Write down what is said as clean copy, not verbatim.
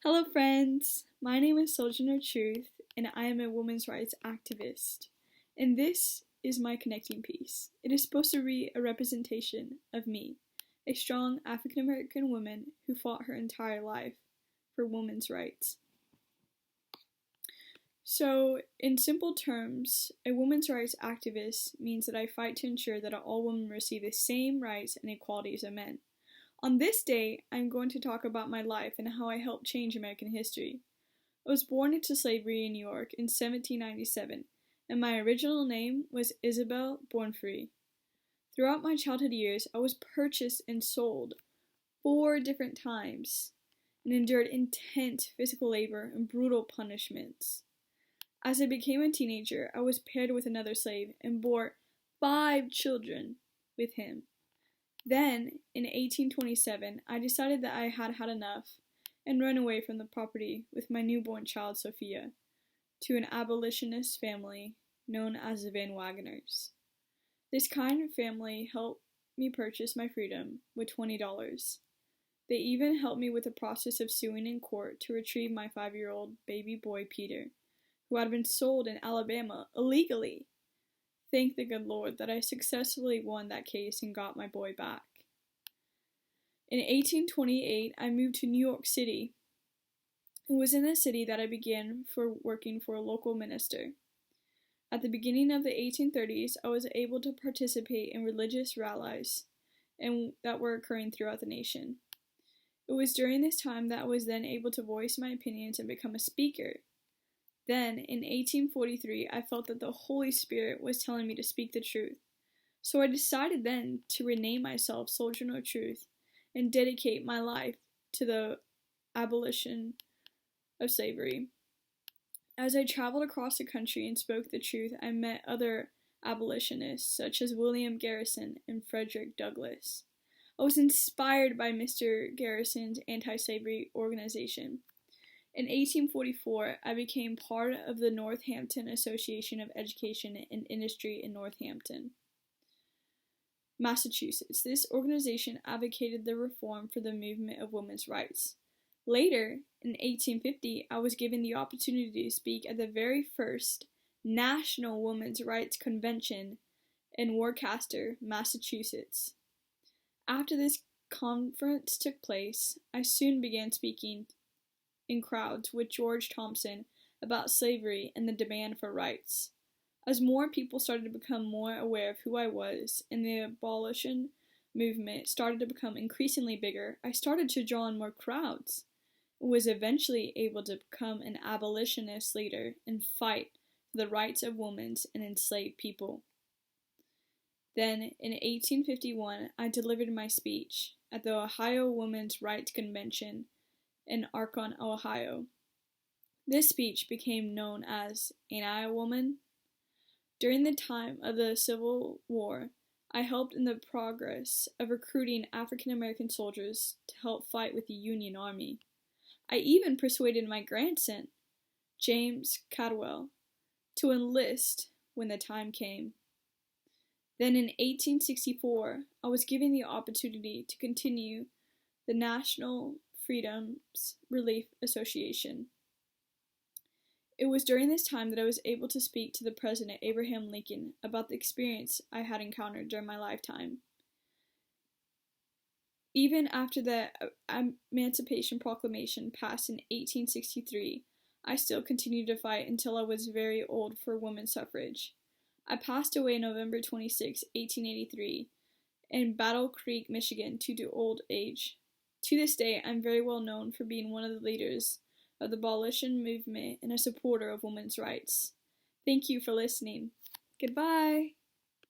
Hello, friends. My name is Sojourner and I am a women's rights activist. And this is my connecting piece. It is supposed to be a representation of me, a strong African American woman who fought her entire life for women's rights. So, in simple terms, a women's rights activist means that I fight to ensure that all women receive the same rights and equality as men. On this day, I'm going to talk about my life and how I helped change American history. I was born into slavery in New York in 1797, and my original name was Isabel Born Free. Throughout my childhood years, I was purchased and sold 4 different times and endured intense physical labor and brutal punishments. As I became a teenager, I was paired with another slave and bore 5 children with him. Then, in 1827, I decided that I had had enough and ran away from the property with my newborn child Sophia to an abolitionist family known as the Van Wagoners. This kind family helped me purchase my freedom with $20. They even helped me with the process of suing in court to retrieve my 5-year-old baby boy Peter, who had been sold in Alabama illegally. Thank the good Lord that I successfully won that case and got my boy back. In 1828, I moved to New York City. It was in this city that I began working for a local minister. At the beginning of the 1830s, I was able to participate in religious rallies that were occurring throughout the nation. It was during this time that I was then able to voice my opinions and become a speaker. Then, in 1843, I felt that the Holy Spirit was telling me to speak the truth. So I decided then to rename myself Sojourner Truth and dedicate my life to the abolition of slavery. As I traveled across the country and spoke the truth, I met other abolitionists such as William Garrison and Frederick Douglass. I was inspired by Mr. Garrison's anti-slavery organization. In 1844, I became part of the Northampton Association of Education and Industry in Northampton, Massachusetts. This organization advocated the reform for the movement of women's rights. Later, in 1850, I was given the opportunity to speak at the very first National Women's Rights Convention in Worcester, Massachusetts. After this conference took place, I soon began speaking in crowds with George Thompson about slavery and the demand for rights. As more people started to become more aware of who I was and the abolition movement started to become increasingly bigger, I started to draw in more crowds and was eventually able to become an abolitionist leader and fight for the rights of women and enslaved people. Then, in 1851, I delivered my speech at the Ohio Women's Rights Convention in Akron, Ohio. This speech became known as "Ain't I a Woman?" During the time of the Civil War, I helped in the progress of recruiting African American soldiers to help fight with the Union Army. I even persuaded my grandson, James Cadwell, to enlist when the time came. Then in 1864, I was given the opportunity to continue the National Freedoms Relief Association. It was during this time that I was able to speak to the President Abraham Lincoln about the experience I had encountered during my lifetime. Even after the Emancipation Proclamation passed in 1863, I still continued to fight until I was very old for women's suffrage. I passed away November 26, 1883, in Battle Creek, Michigan, due to old age. To this day, I'm very well known for being one of the leaders of the abolition movement and a supporter of women's rights. Thank you for listening. Goodbye.